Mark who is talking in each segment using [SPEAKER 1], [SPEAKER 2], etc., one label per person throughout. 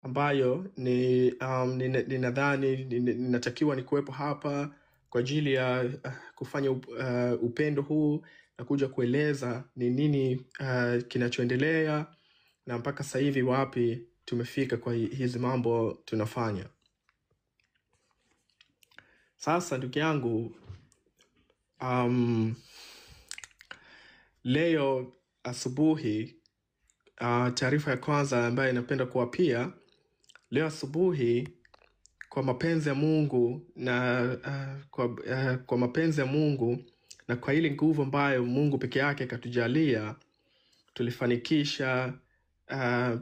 [SPEAKER 1] ambayo ninadhani ninatakiwa nikuwepo hapa kwa ajili ya kufanya upendo huu na kuja kueleza ni nini kinachoendelea na mpaka sasa hivi wapi tumefika kwa hizi mambo tunafanya. Sasa ndugu yangu, leo asubuhi, taarifa ya kwanza ambayo napenda kuwapia, leo asubuhi kwa mapenzi ya Mungu na kwa mapenzi ya Mungu na kwa ile nguvu ambayo Mungu peke yake katujalia,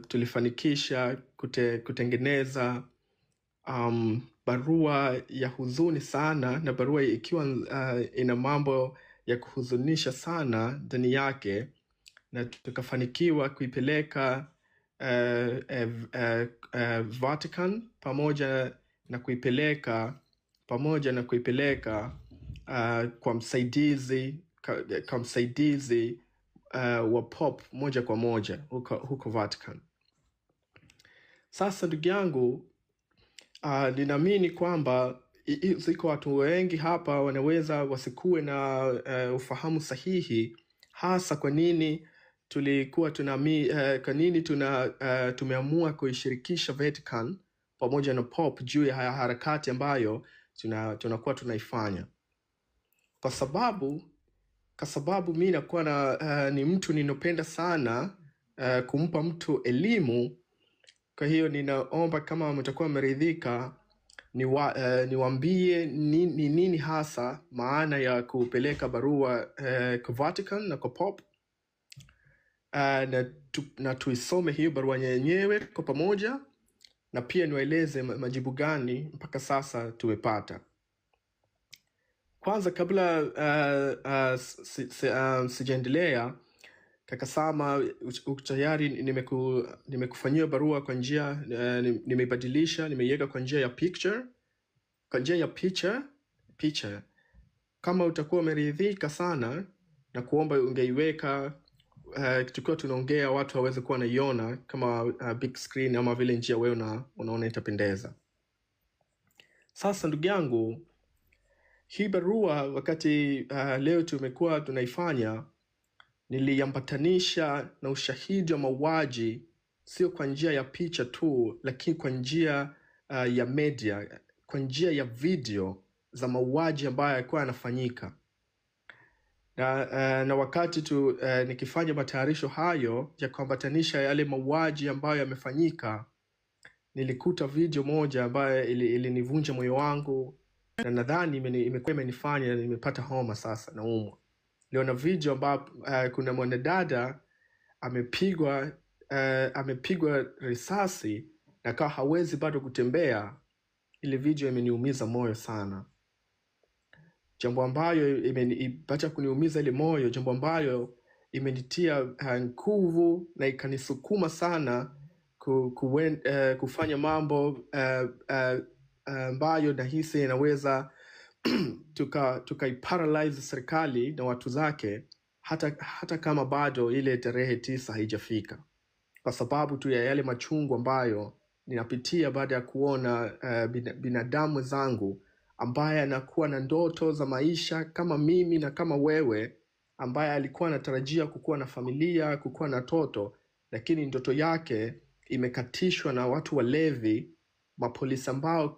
[SPEAKER 1] tulifanikisha kutengeneza barua ya huzuni sana, na barua ikiwa ina mambo ya kuhuzunisha sana ndani yake, na tukafanikiwa kuipeleka Vatican pamoja na kuipeleka kwa msaidizi wa Pop moja kwa moja huko Vatican. Sasa ndugu yangu, ninaamini kwamba ziko watu wengi hapa wanaweza wasikuwe na ufahamu sahihi hasa kwa nini tumeamua kuishirikisha Vatican pamoja na Pop juu ya harakati ambayo tunakuwa tunaifanya. Kwa sababu mimi nakuwa ni mtu ninopenda sana kumpa mtu elimu. Kwa hiyo ninaomba kama mtakuwa mmeridhika niwaambie nini hasa maana ya kupeleka barua kwa Vatican na kwa Pop, na tuisome hiyo barua yenyewe kwa pamoja, na pia niwaeleze majibu gani mpaka sasa tumepata. Kwanza kabla sijaendelea, kaka Sama, tayari nimekufanyia barua kwa njia, nimeibadilisha, nimeiweka kwa njia ya picha. Kama utakuwa umeridhika sana, na kuomba ungeiweka tukiwa tunaongea watu waweze kuwa naiona kama big screen, ama vile njia wewe unaona itapendeza. Sasa ndugu yangu, hii barua wakati leo tumekuwa tunaifanya, niliambatanisha na ushahidi wa mauaji, sio kwa njia ya picha tu, lakini kwa njia ya media, kwa njia ya video za mauaji ambayo yalikuwa yanafanyika. Na wakati nikifanya matayarisho hayo ya kuambatanisha yale mauaji ambayo yamefanyika, nilikuta video moja ambayo ilinivunja moyo wangu, na nadhani imekuwa imenifanya nimepata homa sasa, naumwa. Niliona video ambapo kuna mwanadada amepigwa risasi na kawa hawezi bado kutembea. Ile video imeniumiza moyo sana, jambo ambayo imepata kuniumiza ile moyo, jambo ambayo imenitia nguvu na ikanisukuma sana kufanya mambo ambayo nahisi inaweza tukaiparalyze serikali na watu zake, hata kama bado ile tarehe 9 haijafika, kwa sababu tu ya yale machungu ambayo ninapitia baada ya kuona binadamu zangu ambaye anakuwa na ndoto za maisha kama mimi na kama wewe, ambaye alikuwa anatarajia kukuwa na familia, kukuwa na toto, lakini ndoto yake imekatishwa na watu walevi, mapolisi ambao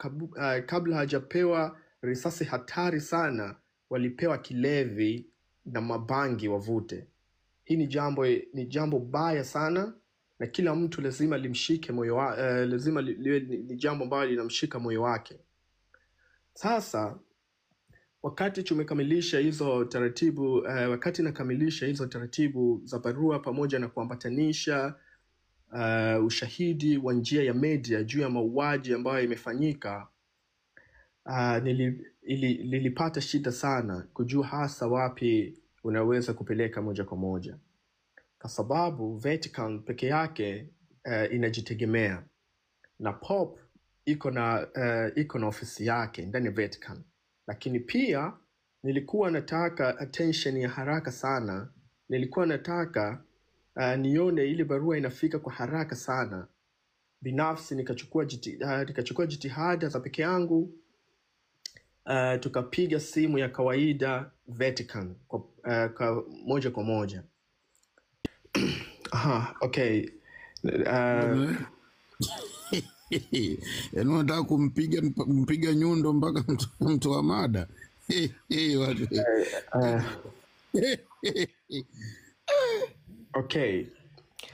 [SPEAKER 1] kabla hajapewa risasi hatari sana walipewa kilevi na mabangi wavute. Hii ni jambo baya sana, na kila mtu lazima limshike moyo lazima ni jambo ambalo linamshika moyo wake. Sasa wakati tumekamilisha hizo taratibu, wakati nakamilisha hizo taratibu za barua pamoja na kuambatanisha ushahidi wa njia ya media juu ya mauaji ambayo imefanyika, nilipata shida sana kujua hasa wapi unaweza kupeleka moja kwa moja, kwa sababu Vatican peke yake inajitegemea, na Pop iko na ofisi yake ndani ya Vatican. Lakini pia nilikuwa nataka attention ya haraka sana, nilikuwa nataka nione ile barua inafika kwa haraka sana, binafsi nikachukua jitihada za peke yangu, tukapiga simu ya kawaida Vatican kwa moja kwa moja. Okay.
[SPEAKER 2] Unataka kumpiga nyundo mpaka mtu wa mada.
[SPEAKER 1] Okay.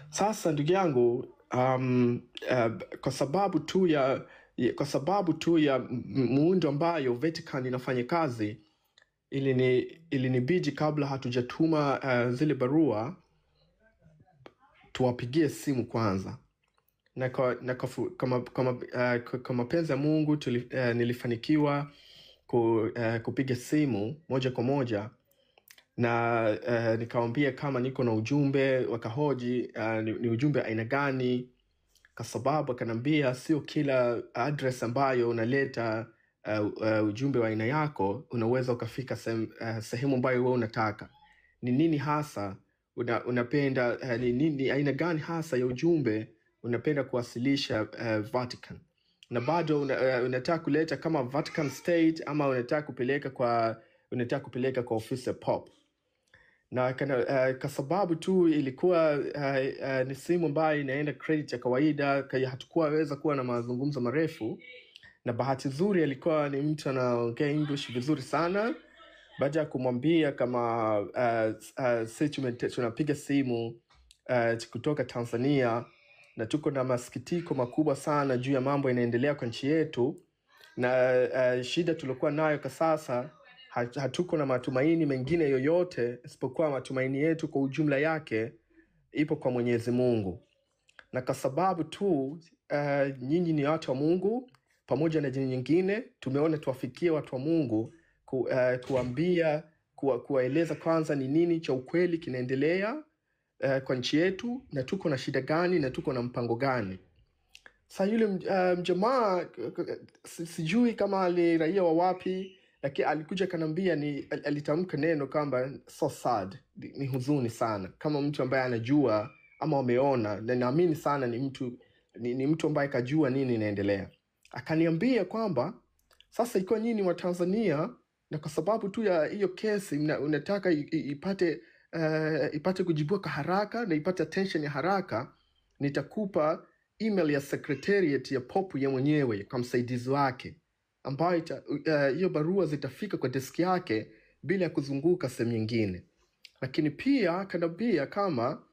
[SPEAKER 1] Sasa ndugu yangu, kwa sababu tu ya muundo ambayo Vatican inafanya kazi, ilinibidi kabla hatujatuma zile barua tuwapigie simu kwanza. Na kwa mapenzi ya Mungu nilifanikiwa kupiga simu moja kwa moja, na nikawambia kama niko na ujumbe. Wakahoji ni ujumbe aina gani, kwa sababu akanambia sio kila address ambayo unaleta ujumbe wa aina yako unaweza ukafika sehemu ambayo wewe unataka. Ni nini hasa unapenda, ni aina gani hasa ya ujumbe unapenda kuwasilisha Vatican, na bado unataka kuleta kama Vatican State ama unataka kupeleka kwa ofisi ya Pop. Na kwa sababu tu ilikuwa ni simu ambayo inaenda credit ya kawaida, hatukuwa weza kuwa na mazungumzo marefu, na bahati nzuri alikuwa ni mtu anaongea English vizuri sana. Baada ya kumwambia kama sisi tunapiga simu kutoka Tanzania na tuko na masikitiko makubwa sana juu ya mambo yanaendelea kwa nchi yetu, na shida tulikuwa nayo kwa sasa, hatuko na matumaini mengine yoyote isipokuwa matumaini yetu kwa ujumla yake ipo kwa Mwenyezi Mungu. Na kwa sababu tu nyinyi ni watu wa Mungu pamoja na jini nyingine, tumeona tuwafikie watu wa Mungu kuwaeleza kwanza ni nini cha ukweli kinaendelea kwa nchi yetu, na tuko na shida gani na tuko na mpango gani. Sa yule mjamaa sijui kama ali raia wa wapi, lakini alikuja kanambia, alitamka neno kamba so sad, ni huzuni sana, kama mtu ambaye anajua ama wameona, na naamini sana ni mtu ambaye kajua nini inaendelea. Akaniambia kwamba sasa ikiwa nyinyi wa Tanzania, na kwa sababu tu ya hiyo kesi unataka ipate kujibiwa kwa haraka na ipate attention ya haraka, nitakupa email ya secretariat ya Popu ya mwenyewe kwa msaidizi wake, ambayo hiyo barua zitafika kwa deski yake bila ya kuzunguka sehemu nyingine. Lakini pia kanambia kama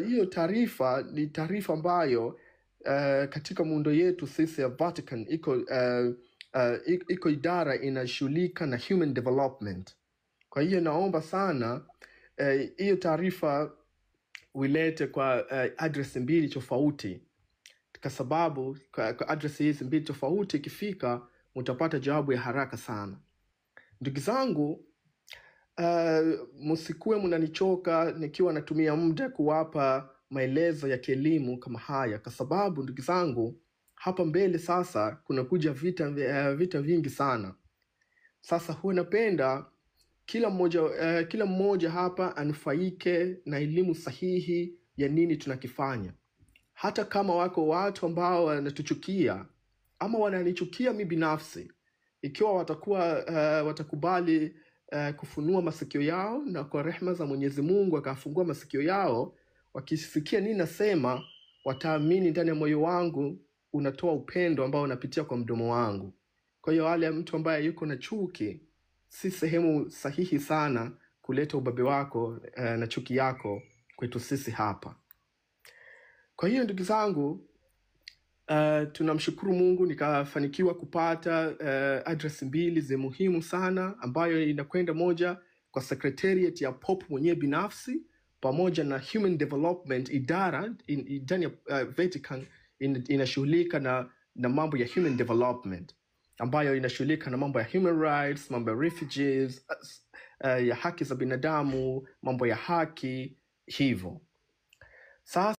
[SPEAKER 1] hiyo taarifa ni taarifa ambayo katika muundo yetu sisi ya Vatican iko idara inashughulika na human development. Kwa hiyo naomba sana hiyo taarifa uilete kwa address mbili tofauti, kwa sababu kwa address hizi mbili tofauti ikifika mtapata jawabu ya haraka sana. Ndugu zangu, msikuwe mnanichoka nikiwa natumia muda kuwapa maelezo ya kielimu kama haya, kwa sababu ndugu zangu, hapa mbele sasa kunakuja vita vingi sana. Sasa huwa napenda kila mmoja hapa anufaike na elimu sahihi ya nini tunakifanya. Hata kama wako watu ambao wanatuchukia ama wananichukia mimi binafsi, ikiwa watakubali kufunua masikio yao, na kwa rehema za Mwenyezi Mungu akafungua masikio yao, wakisikia nini nasema, wataamini ndani ya moyo wangu unatoa upendo ambao unapitia kwa mdomo wangu. Kwa hiyo wale mtu ambaye yuko na chuki, si sehemu sahihi sana kuleta ubabe wako na chuki yako kwetu sisi hapa. Kwa hiyo ndugu zangu, tunamshukuru Mungu nikafanikiwa kupata address mbili ze muhimu sana, ambayo inakwenda moja kwa secretariat ya Pope mwenyewe binafsi, pamoja na human development idara ndani ya Vatican inashughulika na mambo ya human development, ambayo inashughulika na mambo ya human rights, mambo ya refugees, ya haki za binadamu, mambo ya haki hivyo. Sasa